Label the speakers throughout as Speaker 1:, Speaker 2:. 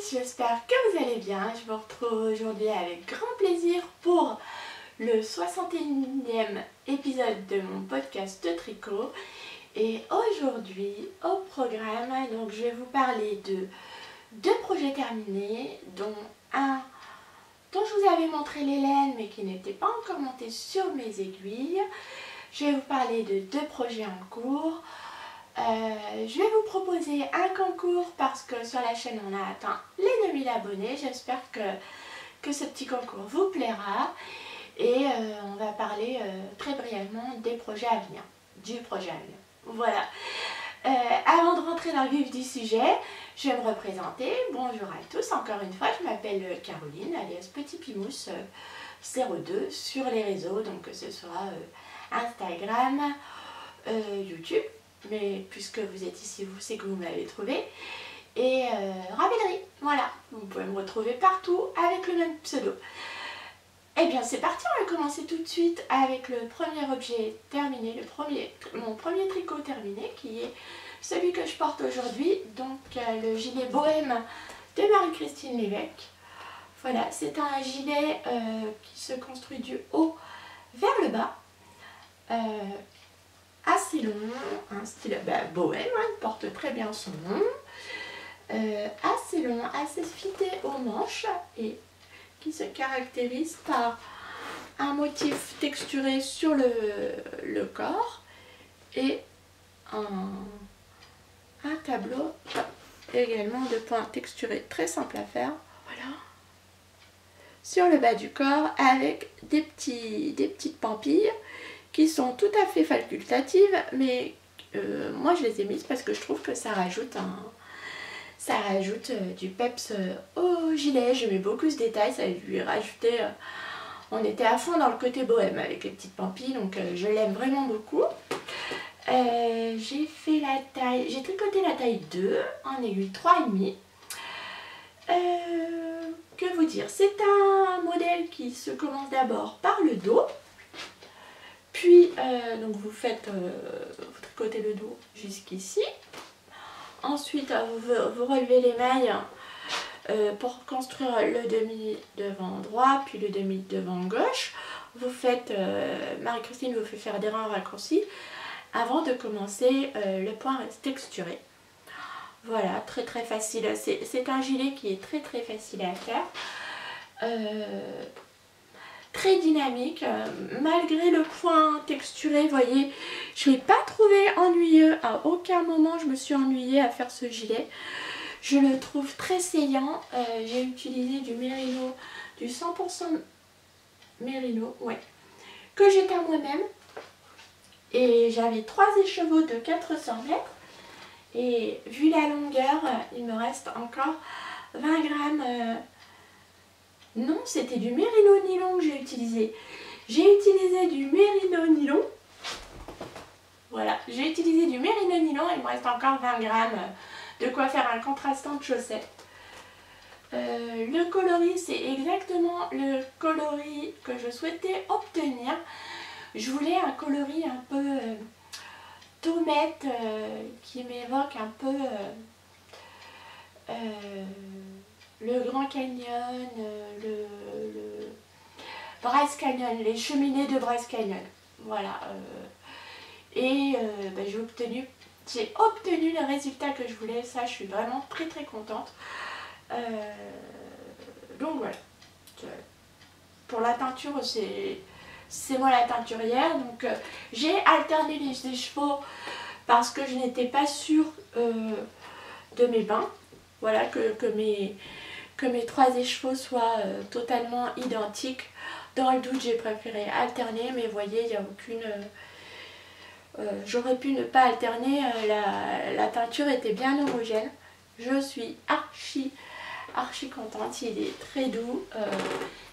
Speaker 1: j'espère que vous allez bien. Je vous retrouve aujourd'hui avec grand plaisir pour le 61e épisode de mon podcast de tricot. Et aujourd'hui, au programme, donc je vais vous parler de deux projets terminés, dont un dont je vous avais montré les laines mais qui n'était pas encore monté sur mes aiguilles. Je vais vous parler de deux projets en cours. Je vais vous proposer un concours parce que sur la chaîne on a atteint les 2000 abonnés. J'espère que ce petit concours vous plaira. Et on va parler très brièvement des projets à venir, du projet à venir. Voilà. Avant de rentrer dans le vif du sujet, je vais me représenter. Bonjour à tous, encore une fois, je m'appelle Caroline, alias Petit Pimousse 02 sur les réseaux, donc que ce soit Instagram, YouTube, mais puisque vous êtes ici, vous savez que vous m'avez trouvé, et Ravellerie, voilà, vous pouvez me retrouver partout avec le même pseudo. Eh bien c'est parti, on va commencer tout de suite avec le premier objet terminé, mon premier tricot terminé, qui est celui que je porte aujourd'hui, donc le gilet bohème de Marie-Christine Lévesque. Voilà, c'est un gilet qui se construit du haut vers le bas, assez long, un style bohème, hein, il porte très bien son nom, assez long, assez fité aux manches et qui se caractérise par un motif texturé sur le corps et un tableau également de points texturés très simple à faire, voilà, sur le bas du corps avec des petites pampilles qui sont tout à fait facultatives, mais moi je les ai mises parce que je trouve que ça rajoute du peps au gilet. J'aimais beaucoup ce détail, ça lui rajoutait, on était à fond dans le côté bohème avec les petites pampilles, donc je l'aime vraiment beaucoup. J'ai tricoté la taille 2 en aiguille 3,5. Que vous dire, c'est un modèle qui se commence d'abord par le dos, puis donc vous tricotez le dos jusqu'ici. Ensuite, vous relevez les mailles pour construire le demi devant droit, puis le demi devant gauche. Vous faites, Marie-Christine vous fait faire des rangs raccourcis avant de commencer le point texturé. Voilà, très très facile. C'est un gilet qui est très très facile à faire. Très dynamique, malgré le point texturé, vous voyez, je ne l'ai pas trouvé ennuyeux, à aucun moment je me suis ennuyée à faire ce gilet. Je le trouve très saillant, j'ai utilisé du mérino, du 100% mérino, ouais, que j'ai teint moi-même, et j'avais 3 écheveaux de 400 mètres, et vu la longueur, il me reste encore 20 grammes. Non, c'était du mérino nylon que j'ai utilisé. J'ai utilisé du mérino nylon. Voilà, j'ai utilisé du mérino nylon. Il me reste encore 20 grammes de quoi faire un contrastant de chaussettes. Le coloris, c'est exactement le coloris que je souhaitais obtenir. Je voulais un coloris un peu taumette qui m'évoque un peu le Grand Canyon, le Bryce Canyon, les cheminées de Bryce Canyon. Voilà. J'ai obtenu le résultat que je voulais. Ça, je suis vraiment très très contente. Donc voilà. Pour la teinture, c'est moi la teinturière. Donc j'ai alterné les écheveaux parce que je n'étais pas sûre de mes bains. Voilà, que mes 3 écheveaux soient totalement identiques. Dans le doute, j'ai préféré alterner, mais vous voyez, il n'y a aucune... J'aurais pu ne pas alterner, la teinture était bien homogène. Je suis archi contente, il est très doux,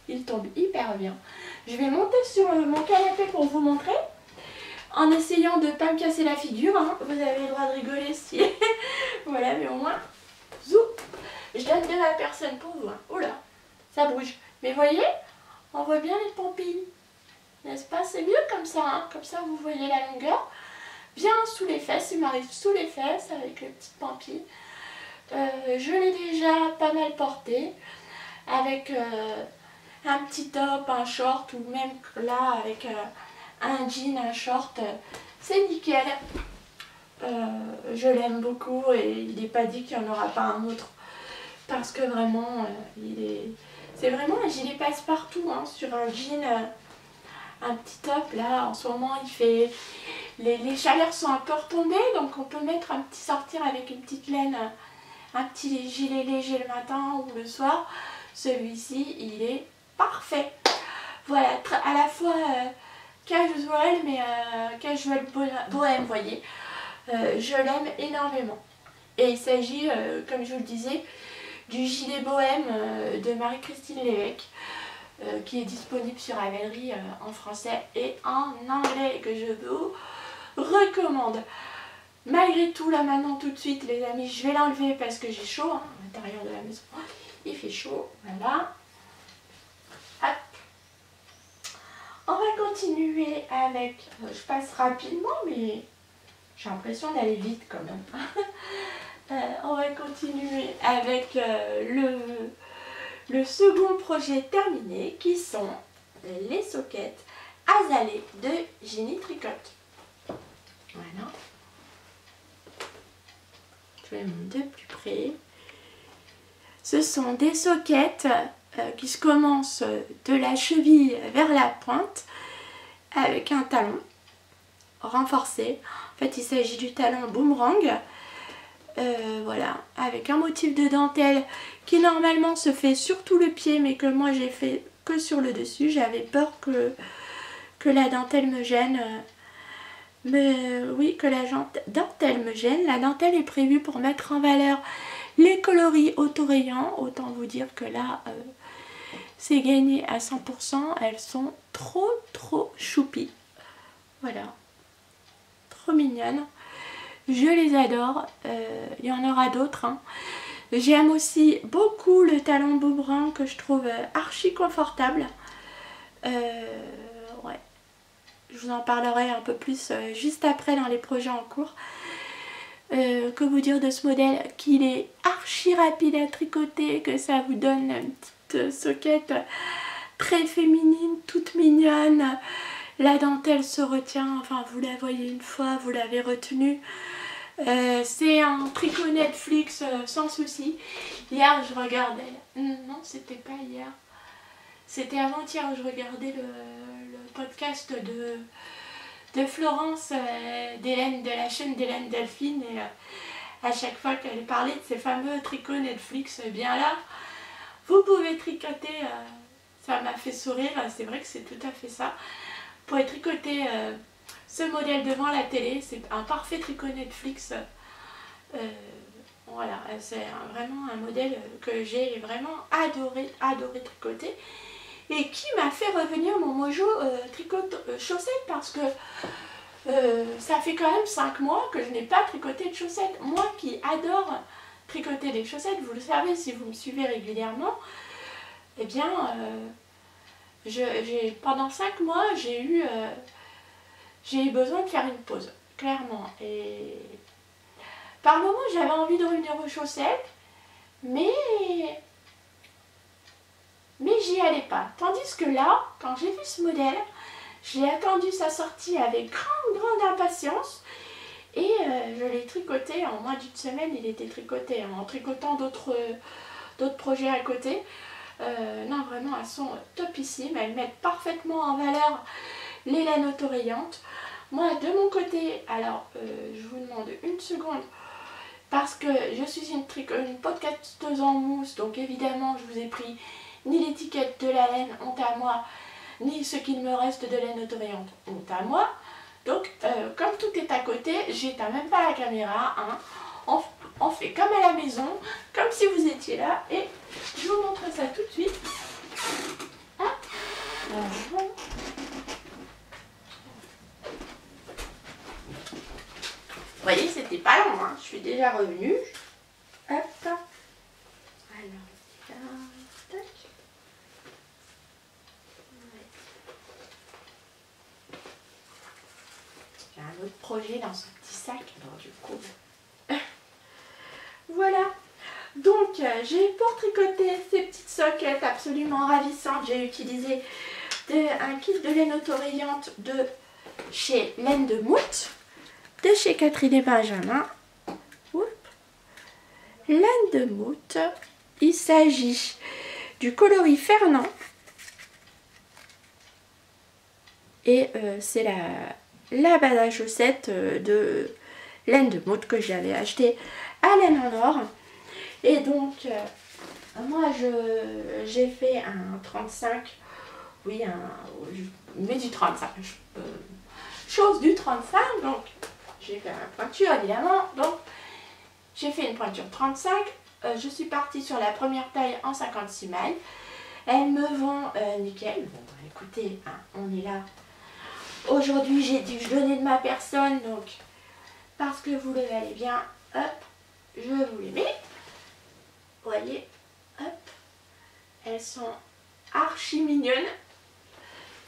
Speaker 1: il tombe hyper bien. Je vais monter sur mon canapé pour vous montrer, en essayant de ne pas me casser la figure, hein. Vous avez le droit de rigoler si... Voilà, mais au moins, zou. Je donne de la personne pour vous. Hein. Oula, ça bouge. Mais voyez, on voit bien les pampilles. N'est-ce pas? C'est mieux comme ça. Hein. Comme ça, vous voyez la longueur. Bien sous les fesses. Il m'arrive sous les fesses avec les petites pampilles. Je l'ai déjà pas mal porté avec un petit top, un short ou même là avec un jean, un short. C'est nickel. Je l'aime beaucoup et il n'est pas dit qu'il n'y en aura pas un autre. Parce que vraiment, c'est vraiment un gilet passe-partout hein, sur un jean, un petit top. Là, en ce moment, il fait... Les chaleurs sont un peu retombées, donc on peut mettre un petit sortir avec une petite laine, un petit gilet léger le matin ou le soir. Celui-ci, il est parfait. Voilà, à la fois casual, mais casual bohème, vous voyez. Je l'aime énormément. Et il s'agit, comme je vous le disais, du gilet bohème de Marie-Christine Lévesque, qui est disponible sur Ravelry en français et en anglais, que je vous recommande. Malgré tout, là maintenant tout de suite les amis, je vais l'enlever parce que j'ai chaud hein, à l'intérieur de la maison. Il fait chaud, voilà. Hop. On va continuer avec, je passe rapidement mais j'ai l'impression d'aller vite quand même. On va continuer avec le second projet terminé qui sont les sockets Azalée de Ginny Tricotte. Voilà. Je vais monter de plus près. Ce sont des sockets qui se commencent de la cheville vers la pointe avec un talon renforcé. En fait, il s'agit du talon boomerang. Voilà, avec un motif de dentelle qui normalement se fait sur tout le pied, mais que moi j'ai fait que sur le dessus. J'avais peur que la dentelle me gêne. Mais oui, que la dentelle me gêne. La dentelle est prévue pour mettre en valeur les coloris autorayants. Autant vous dire que là, c'est gagné à 100%. Elles sont trop choupies. Voilà. Trop mignonnes. Je les adore. Il y en aura d'autres. Hein. J'aime aussi beaucoup le talon boomerang que je trouve archi confortable. Ouais. Je vous en parlerai un peu plus juste après dans les projets en cours. Que vous dire de ce modèle, qu'il est archi rapide à tricoter, que ça vous donne une petite soquette très féminine, toute mignonne. La dentelle se retient, enfin vous la voyez une fois, vous l'avez retenue. C'est un tricot Netflix sans souci. Hier je regardais, non c'était pas hier, c'était avant-hier, je regardais le podcast de Florence d'Hélène, de la chaîne d'Hélène Delphine, et à chaque fois qu'elle parlait de ces fameux tricots Netflix, bien là vous pouvez tricoter, ça m'a fait sourire, c'est vrai que c'est tout à fait ça. Vous pouvez tricoter ce modèle devant la télé, c'est un parfait tricot Netflix. Voilà, c'est vraiment un modèle que j'ai vraiment adoré tricoter et qui m'a fait revenir mon mojo tricot chaussettes, parce que ça fait quand même 5 mois que je n'ai pas tricoté de chaussettes. Moi qui adore tricoter des chaussettes, vous le savez si vous me suivez régulièrement, eh bien pendant 5 mois j'ai eu besoin de faire une pause, clairement. Et par moments j'avais envie de revenir aux chaussettes, mais j'y allais pas. Tandis que là, quand j'ai vu ce modèle, j'ai attendu sa sortie avec grande impatience. Et je l'ai tricoté en moins d'une semaine. Il était tricoté en tricotant d'autres projets à côté. Non, vraiment, elles sont topissimes. Elles mettent parfaitement en valeur les laines autorayantes. Moi, de mon côté, alors, je vous demande une seconde, parce que je suis une podcasteuse en mousse, donc évidemment, je vous ai pris ni l'étiquette de la laine, honte à moi, ni ce qu'il me reste de laine autorayante, honte à moi. Donc, comme tout est à côté, j'éteins même pas la caméra, hein. On fait comme à la maison, comme si vous étiez là, et je vous montre ça tout de suite. Ah. Voilà. Vous voyez, c'était pas long, hein. Je suis déjà revenue. Hop. Alors, là, tac. J'ai un autre projet dans ce petit sac, alors du coup. Voilà. donc j'ai pour tricoter ces petites soquettes absolument ravissantes, j'ai utilisé un kit de laine autorayante de chez Laine de Mout, de chez Catherine et Benjamin. Oups. Laine de Mout, il s'agit du coloris Fernand et c'est la base à chaussettes de Laine de Mout que j'avais acheté à Laine en Or. Et donc moi j'ai fait un 35, oui, mais du 35, chose du 35, donc j'ai fait ma pointure évidemment, donc j'ai fait une pointure 35, je suis partie sur la première taille en 56 mailles, elles me vont nickel. Bon bah, écoutez, hein, on est là, aujourd'hui j'ai dû donner de ma personne, donc parce que vous le valez bien, hop, je vous les mets, vous voyez, hop, elles sont archi mignonnes,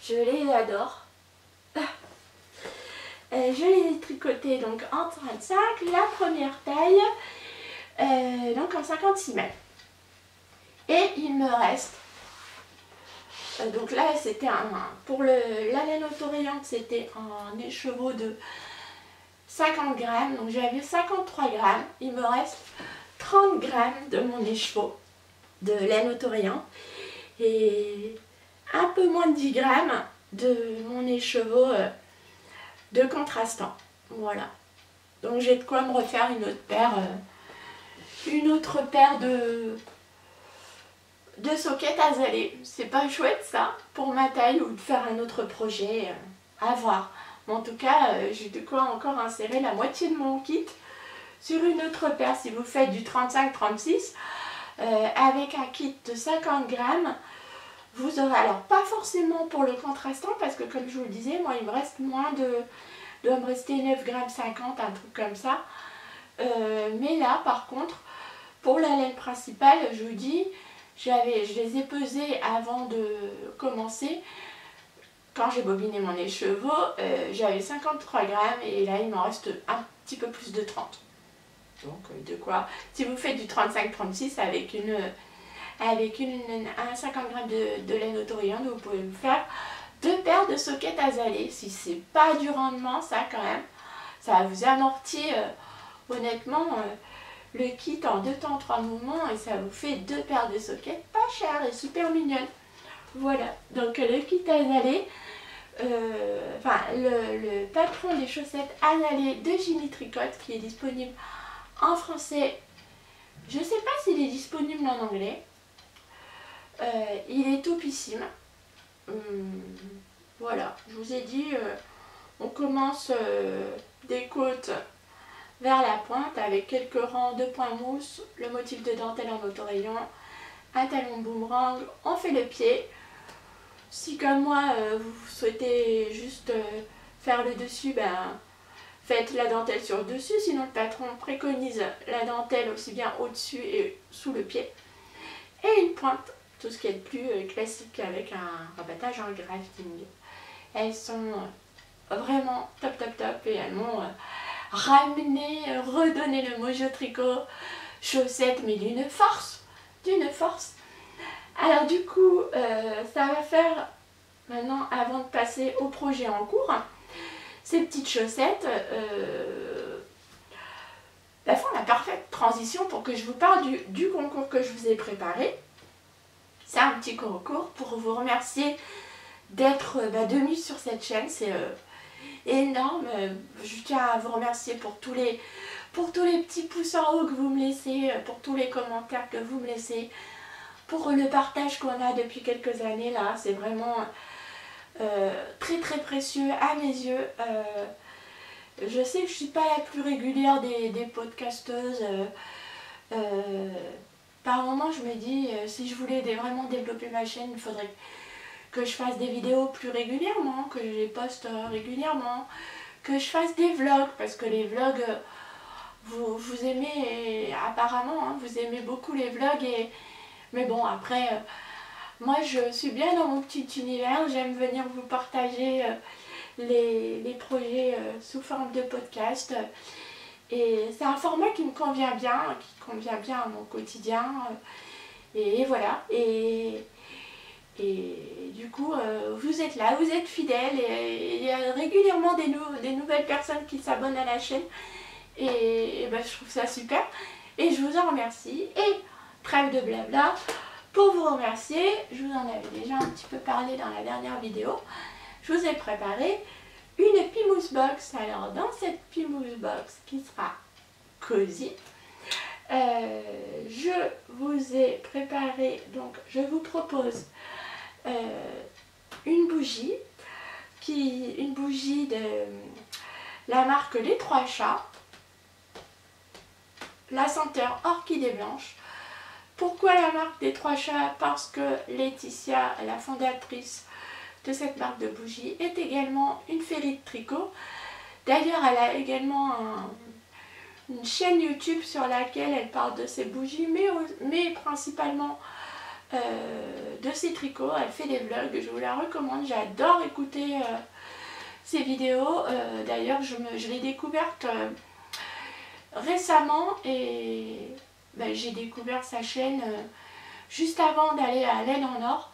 Speaker 1: je les adore. Je les ai tricotées donc en 35, la première taille donc en 56 mailles. Et il me reste, donc là c'était pour la laine autorayante c'était un écheveau de 50 grammes, donc j'avais 53 grammes, il me reste 30 grammes de mon écheveau de laine autorayante et un peu moins de 10 grammes de mon écheveau de contrastant. Voilà, donc j'ai de quoi me refaire une autre paire de soquettes azalées. C'est pas chouette ça pour ma taille, ou de faire un autre projet, à voir. Mais en tout cas j'ai de quoi encore insérer la moitié de mon kit sur une autre paire. Si vous faites du 35-36 avec un kit de 50 grammes, vous aurez, alors pas forcément pour le contrastant, parce que comme je vous le disais, moi il me reste moins de, doit me rester 9,50 grammes, un truc comme ça. Mais là par contre, pour la laine principale, je vous dis, je les ai pesés avant de commencer. Quand j'ai bobiné mon écheveau, j'avais 53 grammes et là il m'en reste un petit peu plus de 30. Donc de quoi, si vous faites du 35-36 avec un 50 grammes de laine autorayante, vous pouvez vous faire 2 paires de soquettes azalées. Si c'est pas du rendement, ça quand même, ça va vous amortir honnêtement le kit en 2 temps 3 mouvements, et ça vous fait 2 paires de soquettes pas chères et super mignonnes. Voilà, donc le kit azalé, enfin le patron des chaussettes azalées de Ginny Tricotte, qui est disponible en français. Je ne sais pas s'il est disponible en anglais. Il est topissime. Voilà, je vous ai dit, on commence des côtes vers la pointe avec quelques rangs de points mousse, le motif de dentelle en autorayon, un talon boomerang, on fait le pied. Si comme moi vous souhaitez juste faire le dessus, ben faites la dentelle sur le dessus, sinon le patron préconise la dentelle aussi bien au-dessus et sous le pied. Et une pointe, tout ce qui est de plus classique avec un rabattage en grafting. Elles sont vraiment top top top et elles m'ont ramené, redonné le mojo tricot chaussettes, mais d'une force, d'une force. Alors du coup, ça va faire maintenant, avant de passer au projet en cours, ces petites chaussettes font la parfaite transition pour que je vous parle du concours que je vous ai préparé. C'est un petit concours pour vous remercier d'être de sur cette chaîne, c'est énorme. Je tiens à vous remercier pour tous les petits pouces en haut que vous me laissez, pour tous les commentaires que vous me laissez, pour le partage qu'on a depuis quelques années là, c'est vraiment très très précieux à mes yeux. Je sais que je ne suis pas la plus régulière des podcasteuses. Par moment je me dis, si je voulais vraiment développer ma chaîne, il faudrait que je fasse des vidéos plus régulièrement, que je les poste régulièrement, que je fasse des vlogs, parce que les vlogs, vous aimez, apparemment, hein, vous aimez beaucoup les vlogs, mais bon, après, moi je suis bien dans mon petit univers, j'aime venir vous partager les projets sous forme de podcast, Et c'est un format qui me convient bien, à mon quotidien. Et voilà. Et du coup, vous êtes là, vous êtes fidèles. Et il y a régulièrement des nouvelles personnes qui s'abonnent à la chaîne. Et ben, je trouve ça super. Et je vous en remercie. Et trêve de blabla. Pour vous remercier, je vous en avais déjà un petit peu parlé dans la dernière vidéo. Je vous ai préparé une Pimousse Box. Alors dans cette Pimousse Box qui sera cosy, je vous ai préparé, donc je vous propose une bougie, une bougie de la marque Les Trois Chats, la senteur Orchidée Blanche. Pourquoi la marque des Trois Chats? Parce que Laetitia, la fondatrice de cette marque de bougies, est également une féerie de tricot. D'ailleurs, elle a également une chaîne YouTube sur laquelle elle parle de ses bougies, mais principalement de ses tricots. Elle fait des vlogs, je vous la recommande, j'adore écouter ses vidéos. D'ailleurs, je l'ai découverte récemment et ben, j'ai découvert sa chaîne juste avant d'aller à Laine en Or.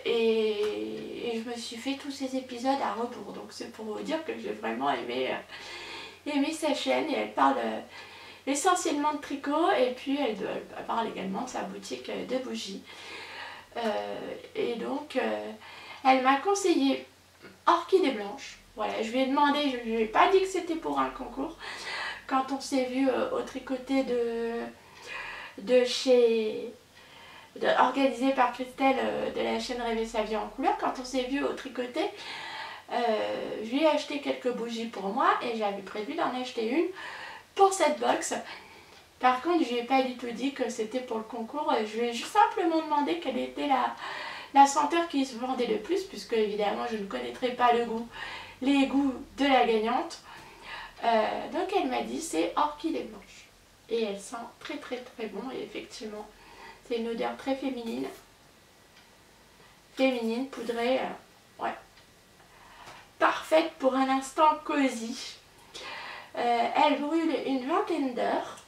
Speaker 1: Et je me suis fait tous ces épisodes à rebours, donc c'est pour vous dire que j'ai vraiment aimé sa chaîne. Et elle parle essentiellement de tricot, et puis elle parle également de sa boutique de bougies. Et donc elle m'a conseillé Orchidée Blanche. Voilà, je lui ai demandé, je lui ai pas dit que c'était pour un concours. Quand on s'est vu au tricoté organisé par Christelle de la chaîne Rêver sa vie en couleur, quand on s'est vu au tricoté, je lui ai acheté quelques bougies pour moi et j'avais prévu d'en acheter une pour cette box. Par contre, je lui ai pas du tout dit que c'était pour le concours. Je lui ai juste simplement demandé quelle était la senteur qui se vendait le plus, puisque évidemment je ne connaîtrais pas les goûts de la gagnante. Donc elle m'a dit c'est Orchidée Blanche. Et elle sent très très très bon, et effectivement c'est une odeur très féminine. Féminine, poudrée, ouais. Parfaite pour un instant cosy. Elle brûle une 20aine d'heures.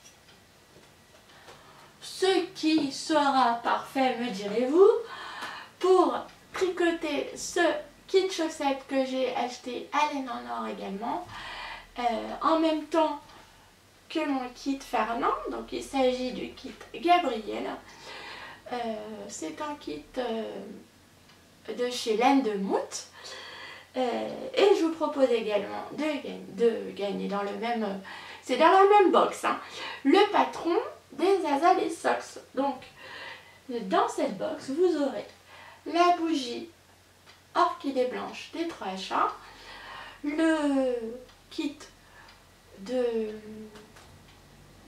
Speaker 1: Ce qui sera parfait, me direz-vous, pour tricoter ce kit chaussette que j'ai acheté à Laine en Or également, en même temps que mon kit Fernand. Donc il s'agit du kit Gabriel. C'est un kit de chez Laine de Mout. Et je vous propose également de gagner dans le même... c'est dans la même box, hein, le patron des Zaza des Socks. Donc dans cette box vous aurez la bougie Orchidée Blanche des Trois Chats, le kit de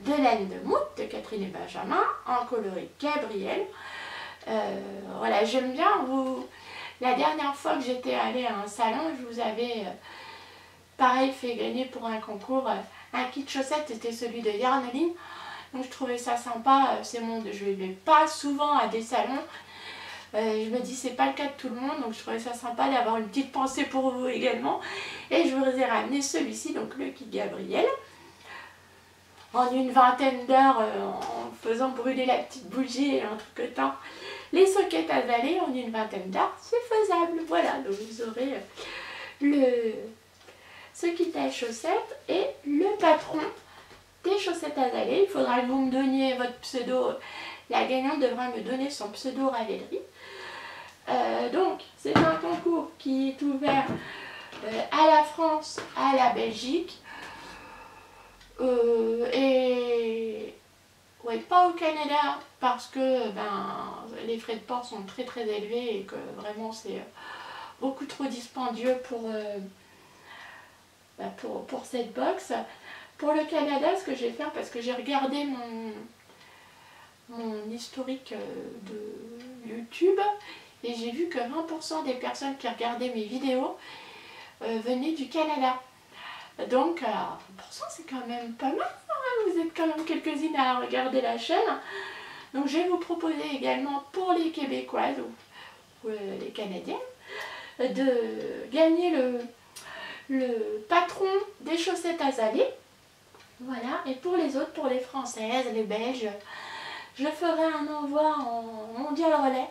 Speaker 1: Laine de Mout de Catherine et Benjamin en coloris Gabriel. Voilà, j'aime bien vous... La dernière fois que j'étais allée à un salon, je vous avais pareil fait gagner pour un concours un kit chaussette, c'était celui de Yarnaline. Donc je trouvais ça sympa, je ne vais pas souvent à des salons. Je me dis c'est pas le cas de tout le monde, donc je trouvais ça sympa d'avoir une petite pensée pour vous également. Et je vous ai ramené celui-ci, donc le kit Gabriel. En une 20aine d'heures, en faisant brûler la petite bougie et en tricotant les soquettes azalées, en une 20aine d'heures, c'est faisable. Voilà, donc vous aurez ce kit à chaussettes et le patron des chaussettes azalées. Il faudra que vous me donniez votre pseudo. La gagnante devra me donner son pseudo Ravelry. Donc, c'est un concours qui est ouvert à la France, à la Belgique. Et ouais, pas au Canada parce que les frais de port sont très très élevés et que vraiment c'est beaucoup trop dispendieux pour cette box. Pour le Canada, ce que je vais faire, parce que j'ai regardé mon historique de YouTube et j'ai vu que 20% des personnes qui regardaient mes vidéos venaient du Canada. Donc 20% c'est quand même pas mal, hein, vous êtes quand même quelques-unes à regarder la chaîne. Donc je vais vous proposer également pour les Québécoises ou les Canadiennes de gagner le patron des chaussettes azalées. Voilà, et pour les autres, pour les françaises, les belges, je ferai un envoi en mondial relais.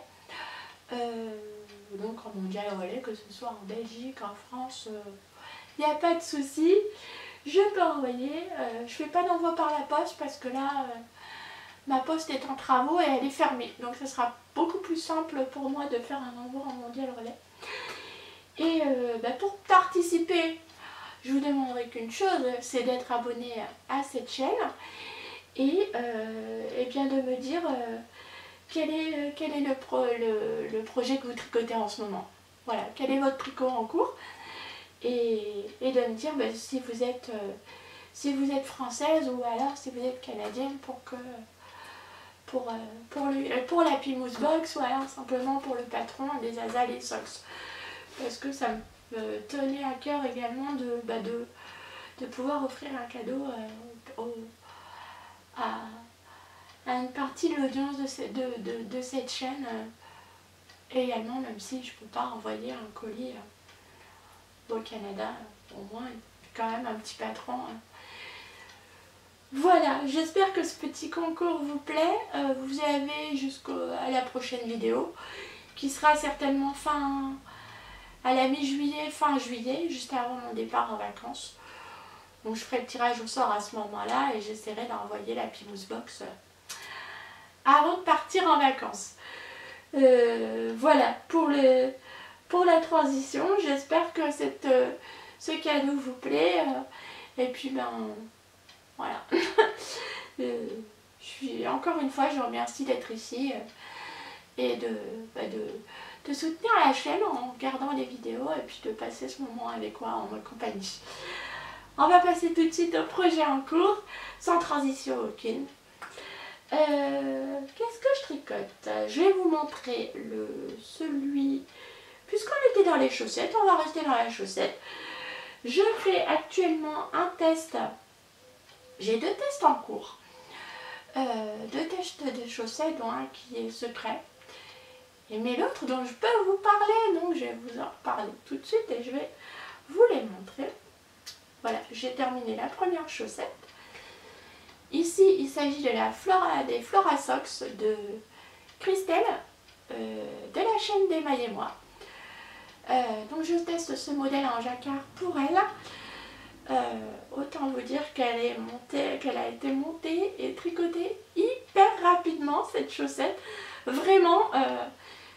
Speaker 1: Donc en mondial relais, que ce soit en Belgique, en France, il n'y a pas de souci. Je peux envoyer. Je fais pas d'envoi par la poste parce que là, ma poste est en travaux et elle est fermée. Donc ce sera beaucoup plus simple pour moi de faire un envoi en mondial relais. Et pour participer, je vous demanderai qu'une chose, c'est d'être abonné à cette chaîne et bien de me dire quel est le projet que vous tricotez en ce moment. Voilà, quel est votre tricot en cours et de me dire si vous êtes française ou alors si vous êtes canadienne pour la Pimous Box ou alors simplement pour le patron des Asa les Socks. Parce que ça me tenait à cœur également de pouvoir offrir un cadeau à une partie de l'audience de cette chaîne. Également, même si je ne peux pas envoyer un colis au Canada, au moins quand même un petit patron. Voilà, j'espère que ce petit concours vous plaît. Vous avez jusqu'à la prochaine vidéo qui sera certainement à la mi-juillet, fin juillet, juste avant mon départ en vacances. Donc je ferai le tirage au sort à ce moment-là et j'essaierai d'envoyer la Pimous Box avant de partir en vacances. Voilà pour la transition. J'espère que ce cadeau vous plaît. Et puis voilà. Encore une fois, je vous remercie d'être ici et de soutenir la chaîne en regardant les vidéos et puis de passer ce moment avec moi en ma compagnie. On va passer tout de suite au projet en cours, sans transition aucune. Qu'est-ce que je tricote? Je vais vous montrer celui... Puisqu'on était dans les chaussettes, on va rester dans la chaussette. Je fais actuellement un test. J'ai 2 tests en cours. 2 tests de chaussettes, dont un qui est secret. Mais l'autre dont je peux vous parler, donc je vais vous en parler tout de suite et je vais vous les montrer. Voilà, j'ai terminé la première chaussette. Ici, il s'agit de des Flora Socks de Christelle, de la chaîne d'Emmaille et moi. Donc je teste ce modèle en jacquard pour elle. Autant vous dire qu'elle a été montée et tricotée hyper rapidement cette chaussette. Vraiment,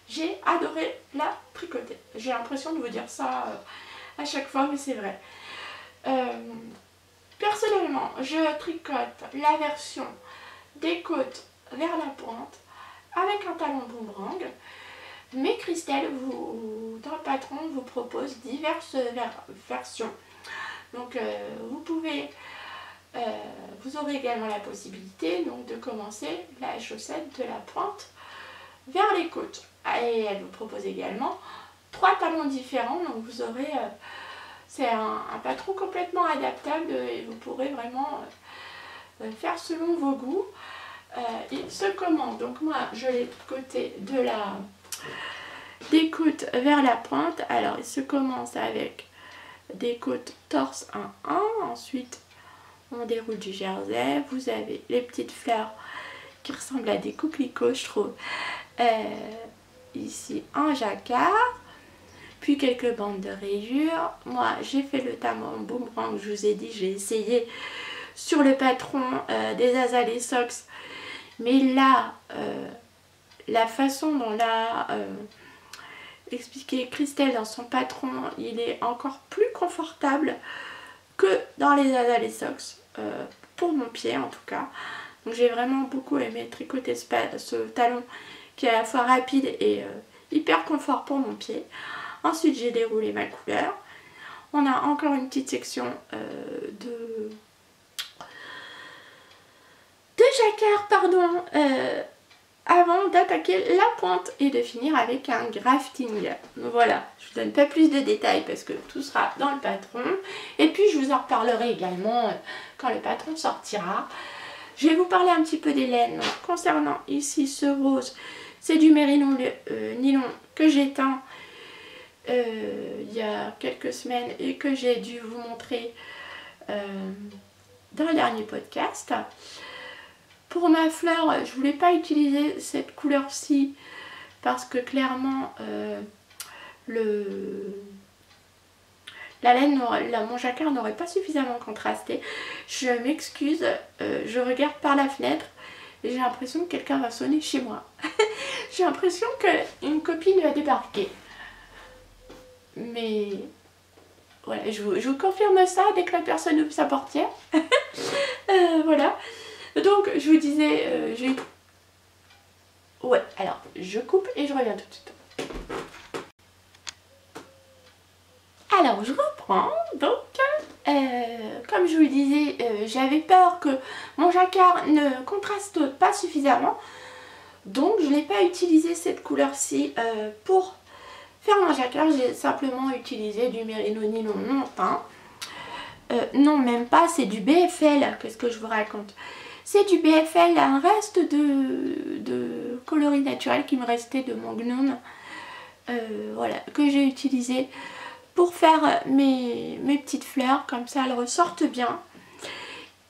Speaker 1: j'ai adoré la tricoter. J'ai l'impression de vous dire ça à chaque fois, mais c'est vrai. Personnellement, je tricote la version des côtes vers la pointe avec un talon boomerang. Mais Christelle, dans le patron, vous propose diverses versions. Donc vous aurez également la possibilité donc, de commencer la chaussette de la pointe vers les côtes. Et elle vous propose également 3 talons différents. Donc vous aurez... c'est un patron complètement adaptable et vous pourrez vraiment faire selon vos goûts. Il se commande, donc moi je l'ai tricoté des côtes vers la pointe. Alors il se commence avec des côtes torse 1-1, ensuite on déroule du jersey, vous avez les petites fleurs qui ressemblent à des coquelicots je trouve, ici en jacquard. Puis quelques bandes de rayures. Moi j'ai fait le talon boomerang, je vous ai dit, j'ai essayé sur le patron des Asa les Socks. Mais là, la façon dont l'a expliqué Christelle dans son patron, il est encore plus confortable que dans les Asa les Socks. Pour mon pied en tout cas. Donc j'ai vraiment beaucoup aimé tricoter ce talon qui est à la fois rapide et hyper confort pour mon pied. Ensuite j'ai déroulé ma couleur. On a encore une petite section de jacquard, pardon, avant d'attaquer la pointe et de finir avec un grafting. Voilà, je vous donne pas plus de détails parce que tout sera dans le patron. Et puis je vous en reparlerai également quand le patron sortira. Je vais vous parler un petit peu des laines. Concernant ici ce rose, c'est du mérino nylon que j'ai teint il y a quelques semaines et que j'ai dû vous montrer dans le dernier podcast. Pour ma fleur, je voulais pas utiliser cette couleur-ci parce que clairement la laine, mon jacquard n'aurait pas suffisamment contrasté. Je m'excuse, je regarde par la fenêtre et j'ai l'impression que quelqu'un va sonner chez moi. J'ai l'impression qu'une copine va débarquer. Mais voilà, je vous confirme ça dès que la personne ouvre sa portière. Voilà. Donc je vous disais, ouais, alors je coupe et je reviens tout de suite. Alors je reprends, donc comme je vous le disais, j'avais peur que mon jacquard ne contraste pas suffisamment, donc je n'ai pas utilisé cette couleur-ci pour faire mon jacquard. J'ai simplement utilisé du Merino nylon non teint, non même pas, c'est du BFL, qu'est-ce que je vous raconte, c'est du BFL, un reste de coloris naturel qui me restait de mon gnome, voilà, que j'ai utilisé pour faire mes petites fleurs, comme ça elles ressortent bien.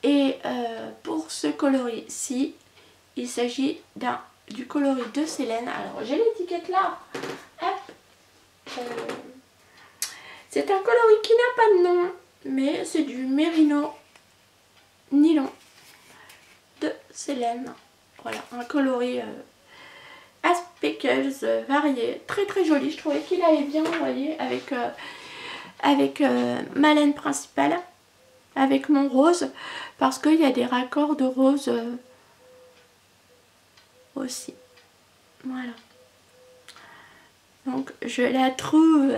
Speaker 1: Et pour ce coloris-ci, il s'agit du coloris de Célène. Alors j'ai l'étiquette là. Hop. C'est un coloris qui n'a pas de nom, mais c'est du Merino nylon de Célène. Voilà, un coloris à speckles varié, très très joli. Je trouvais qu'il allait bien, vous voyez, avec ma laine principale, avec mon rose, parce qu'il y a des raccords de rose aussi. Voilà. Donc je la trouve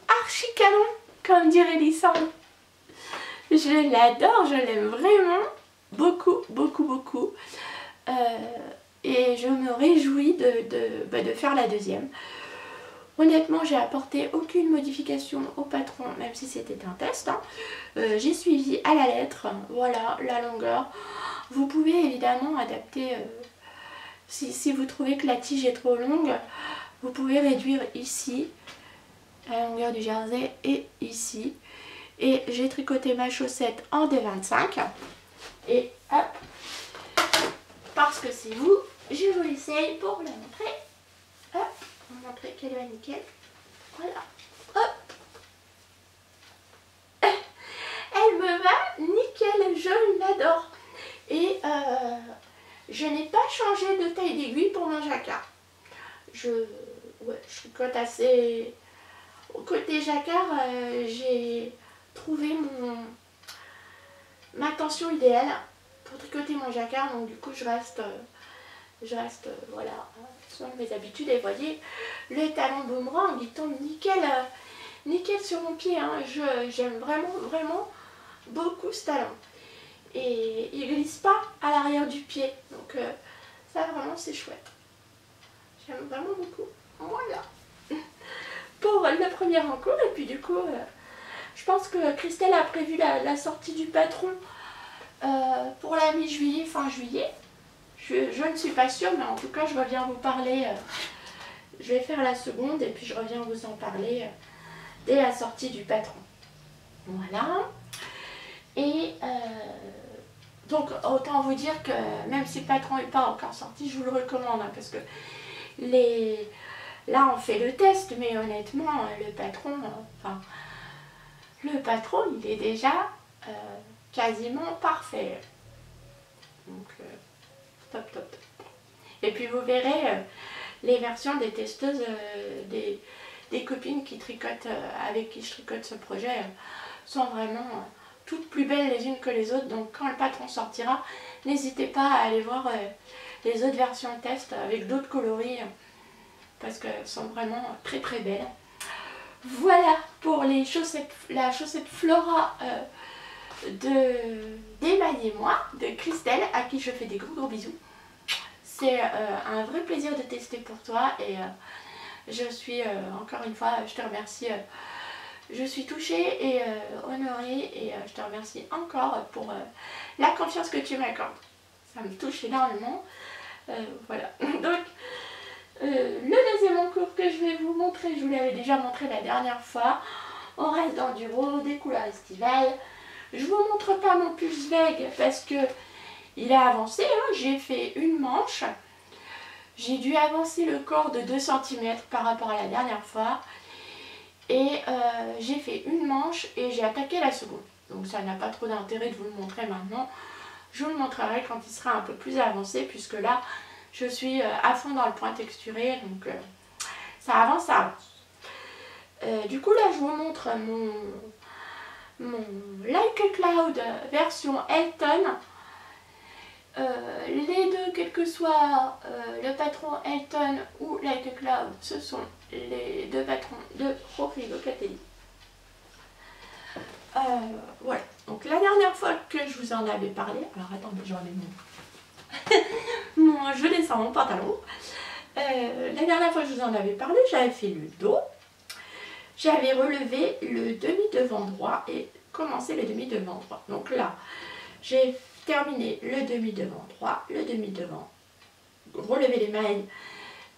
Speaker 1: archi canon, comme dirait Lissandre. Je l'adore, je l'aime vraiment beaucoup, beaucoup, beaucoup. Et je me réjouis de faire la deuxième. Honnêtement, j'ai apporté aucune modification au patron, même si c'était un test. Hein. J'ai suivi à la lettre, voilà, la longueur. Vous pouvez évidemment adapter, si vous trouvez que la tige est trop longue, vous pouvez réduire ici, la longueur du jersey, et ici. Et j'ai tricoté ma chaussette en D25. Et hop, parce que c'est vous, je vous l'essaye pour vous la montrer. Hop, pour vous montrer qu'elle va nickel. Voilà, hop. Elle me va nickel, je l'adore. Et je n'ai pas changé de taille d'aiguille pour mon jacquard. Je tricote assez. Côté jacquard, j'ai trouvé ma tension idéale pour tricoter mon jacquard, donc du coup je reste voilà, selon mes habitudes. Et voyez, le talon boomerang il tombe nickel, nickel sur mon pied, hein. J'aime vraiment beaucoup ce talon. Et il glisse pas à l'arrière du pied, donc ça vraiment c'est chouette. J'aime vraiment beaucoup. Voilà. Pour le premier en cours, et puis du coup, je pense que Christelle a prévu la sortie du patron pour la mi-juillet, fin juillet. Je ne suis pas sûre, mais en tout cas, je reviens vous parler. Je vais faire la seconde et puis je reviens vous en parler dès la sortie du patron. Voilà. Et donc, autant vous dire que même si le patron n'est pas encore sorti, je vous le recommande, hein, parce que là, on fait le test, mais honnêtement, le patron, il est déjà quasiment parfait. Donc, top. Et puis, vous verrez les versions des testeuses, des copines qui tricotent, avec qui je tricote ce projet, sont vraiment toutes plus belles les unes que les autres. Donc, quand le patron sortira, n'hésitez pas à aller voir les autres versions test avec d'autres coloris, parce qu'elles sont vraiment très belles. Voilà pour les chaussettes, la chaussette Flora d'Emmanuel et moi, de Christelle, à qui je fais des gros bisous. C'est un vrai plaisir de tester pour toi, et je suis, encore une fois, je te remercie, je suis touchée et honorée, et je te remercie encore pour la confiance que tu m'accordes. Ça me touche énormément. Voilà, donc le deuxième encours que je vais vous montrer, je vous l'avais déjà montré la dernière fois. On reste dans du rose, des couleurs estivales. Je vous montre pas mon pulse vague parce que il a avancé, hein. J'ai fait une manche. J'ai dû avancer le corps de 2 cm par rapport à la dernière fois. Et j'ai fait une manche et j'ai attaqué la seconde. Donc ça n'a pas trop d'intérêt de vous le montrer maintenant. Je vous le montrerai quand il sera un peu plus avancé, puisque là je suis à fond dans le point texturé. Donc ça avance, ça avance. Du coup là je vous montre mon Like a Cloud version Elton. Les deux, quel que soit le patron Elton ou Like a Cloud, ce sont les deux patrons de Rodrigo Catelli. Voilà, donc la dernière fois que je vous en avais parlé, alors attendez, je remets je descends mon pantalon. La dernière fois que je vous en avais parlé, j'avais fait le dos, j'avais relevé le demi-devant droit et commencé le demi-devant droit. Donc là, j'ai terminé le demi-devant droit, le demi-devant, relever les mailles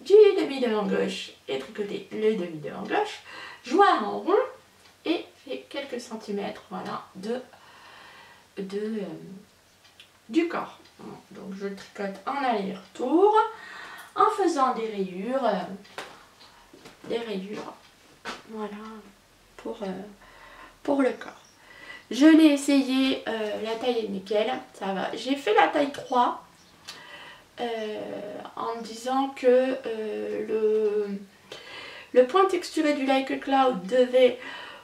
Speaker 1: du demi-devant gauche et tricoter le demi-devant gauche, joindre en rond et fait quelques centimètres, voilà, du corps. Donc je tricote en aller-retour en faisant des rayures, voilà, pour le corps. Je l'ai essayé, la taille est nickel, ça va. J'ai fait la taille 3 en me disant que le point texturé du Like a Cloud devait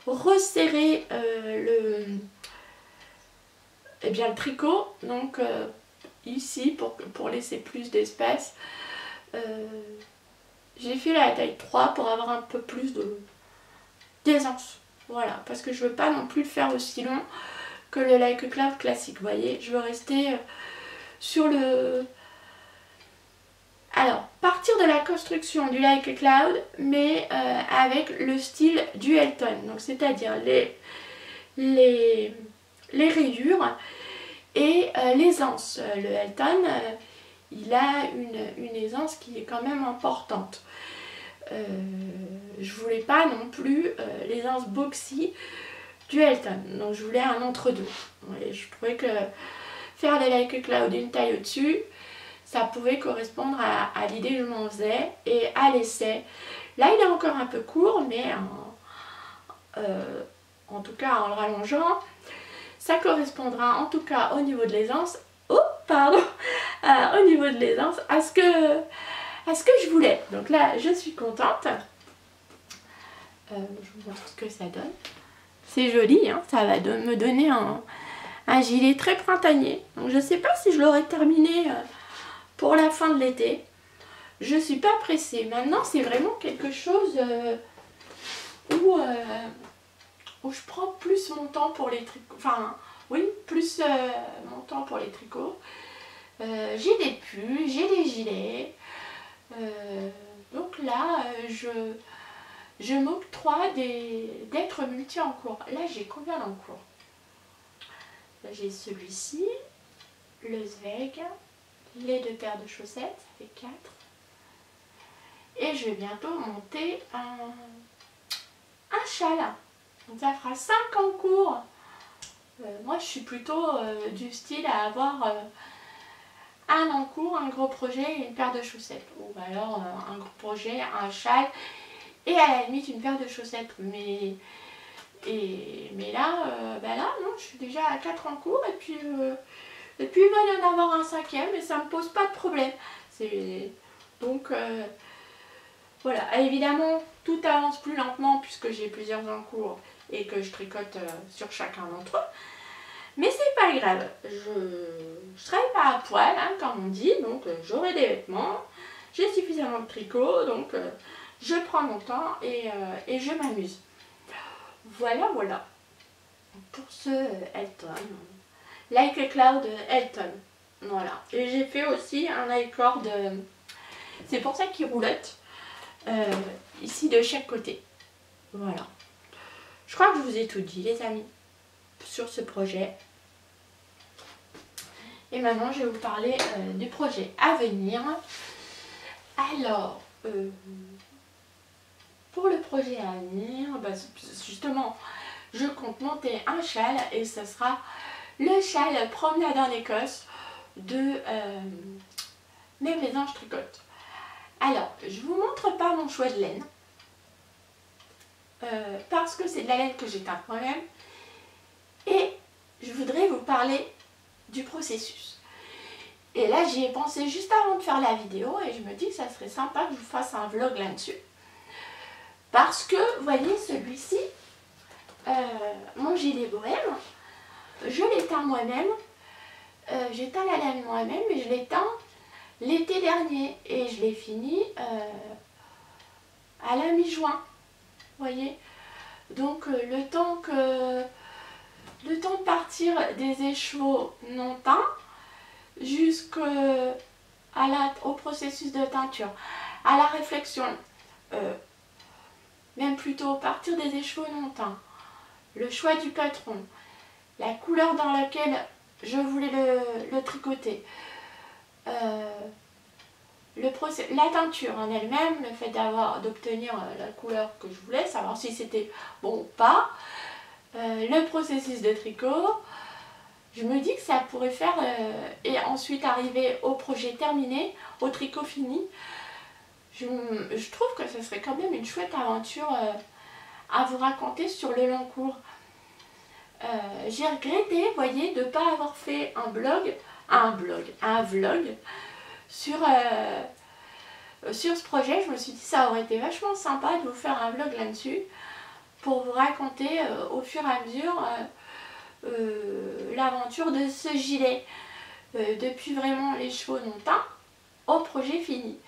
Speaker 1: resserrer le tricot. Donc ici, pour laisser plus d'espace, j'ai fait la taille 3 pour avoir un peu plus d'aisance. Voilà, parce que je veux pas non plus le faire aussi long que le Like a Cloud classique. Vous voyez, je veux rester sur le... Alors, partir de la construction du Like a Cloud, mais avec le style du Elton. Donc, c'est-à-dire les rayures et l'aisance. Le Elton, il a une aisance qui est quand même importante. Je voulais pas non plus l'aisance boxy du Elton, donc je voulais un entre-deux. Je trouvais que faire des Like a Cloud une taille au-dessus, ça pouvait correspondre à l'idée que je m'en faisais et à l'essai. Là il est encore un peu court, mais en tout cas en le rallongeant, ça correspondra en tout cas au niveau de l'aisance, au niveau de l'aisance à ce que je voulais. Donc là je suis contente. Je vous montre ce que ça donne. C'est joli, hein, ça va me donner un gilet très printanier. Donc je ne sais pas si je l'aurai terminé pour la fin de l'été. Je ne suis pas pressée. Maintenant c'est vraiment quelque chose où je prends plus mon temps pour les tricots. Enfin oui, plus mon temps pour les tricots. J'ai des pulls, j'ai des gilets. Donc là je m'octroie d'être multi en cours. Là, j'ai combien en cours? Là, j'ai celui-ci, le Zweig, les 2 paires de chaussettes, ça fait 4. Et je vais bientôt monter un châle. Donc ça fera 5 en cours. Moi, je suis plutôt du style à avoir un en cours, un gros projet et une paire de chaussettes. Ou alors un gros projet, un châle. Et à la limite une paire de chaussettes, mais là, là non, je suis déjà à 4 en cours et puis il va y en avoir un 5e et ça me pose pas de problème. Donc voilà, évidemment tout avance plus lentement puisque j'ai plusieurs en cours et que je tricote sur chacun d'entre eux. Mais c'est pas grave, je travaille pas à poil, hein, comme on dit, donc j'aurai des vêtements, j'ai suffisamment de tricot, donc je prends mon temps et je m'amuse. Voilà, voilà. Pour ce Elton. Like a Cloud Elton. Voilà. Et j'ai fait aussi un I-cord. C'est pour ça qu'il roulotte. Ici de chaque côté. Voilà. Je crois que je vous ai tout dit, les amis, sur ce projet. Et maintenant, je vais vous parler du projet à venir. Alors... pour le projet à venir, justement, je compte monter un châle et ce sera le châle promenade en Écosse de Mes Mésanges Tricote. Alors, je vous montre pas mon choix de laine parce que c'est de la laine que j'ai teinte moi-même et je voudrais vous parler du processus. Et là, j'y ai pensé juste avant de faire la vidéo et je me dis que ça serait sympa que je vous fasse un vlog là-dessus. Parce que, vous voyez, celui-ci, mon gilet bohème, je l'éteins moi-même. J'éteins la laine moi-même et je l'éteins l'été dernier. Et je l'ai fini à la mi-juin. Vous voyez. Donc, le temps de partir des écheveaux non teints jusqu'au processus de teinture, à la réflexion, même plutôt partir des écheveaux non teints, le choix du patron, la couleur dans laquelle je voulais le tricoter, la teinture en elle-même, le fait d'obtenir la couleur que je voulais, savoir si c'était bon ou pas, le processus de tricot. Je me dis que ça pourrait faire et ensuite arriver au projet terminé, au tricot fini. Je trouve que ce serait quand même une chouette aventure à vous raconter sur le long cours. J'ai regretté, vous voyez, de ne pas avoir fait un vlog sur ce projet. Je me suis dit que ça aurait été vachement sympa de vous faire un vlog là-dessus pour vous raconter au fur et à mesure l'aventure de ce gilet depuis vraiment les chevaux non teints au projet fini.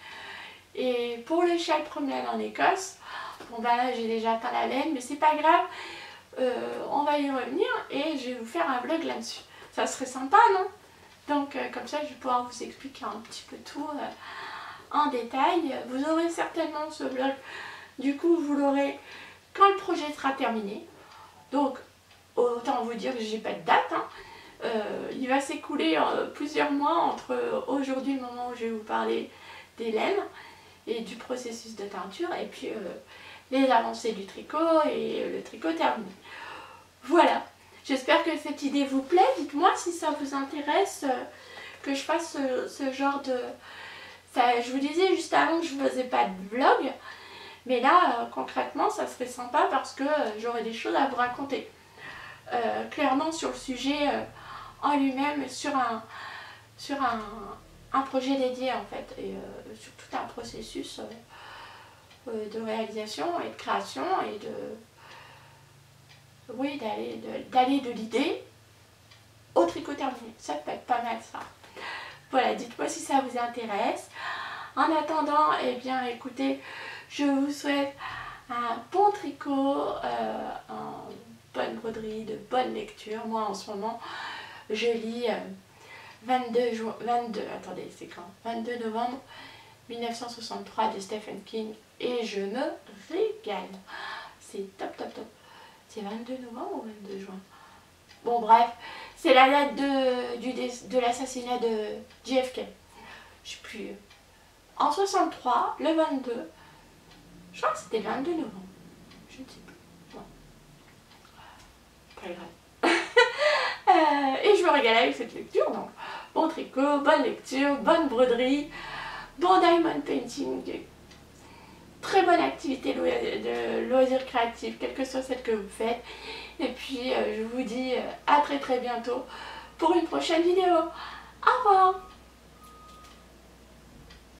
Speaker 1: Et pour le châle promenade en Écosse, bon bah là j'ai déjà teint la laine mais c'est pas grave, on va y revenir et je vais vous faire un vlog là-dessus. Ça serait sympa, non? Donc comme ça je vais pouvoir vous expliquer un petit peu tout en détail. Vous aurez certainement ce vlog, du coup vous l'aurez quand le projet sera terminé. Donc autant vous dire que j'ai pas de date, hein. Il va s'écouler plusieurs mois entre aujourd'hui, le moment où je vais vous parler des laines et du processus de teinture, et puis les avancées du tricot et le tricot terminé. Voilà, j'espère que cette idée vous plaît. Dites-moi si ça vous intéresse que je fasse ce genre de... je vous disais juste avant que je ne faisais pas de vlog, mais là concrètement ça serait sympa parce que j'aurais des choses à vous raconter. Clairement sur le sujet en lui-même, sur un projet dédié en fait, et sur tout un processus de réalisation et de création et d'aller de l'idée au tricot terminé. Ça peut être pas mal ça. Voilà, dites-moi si ça vous intéresse. En attendant, eh bien écoutez, je vous souhaite un bon tricot, bonne broderie, de bonne lecture. Moi en ce moment je lis 22 novembre 1963 de Stephen King et je me régale. C'est top top top. C'est 22 novembre ou 22 juin? Bon bref, c'est la date de l'assassinat de JFK. Je sais plus. En 63, le 22, je crois que c'était le 22 novembre. Je ne sais plus. Bon. Pas grave. Et je me régale avec cette lecture, donc bon tricot, bonne lecture, bonne broderie, bon diamond painting, très bonne activité de loisirs créatifs, quelle que soit celle que vous faites. Et puis je vous dis à très bientôt pour une prochaine vidéo. Au revoir.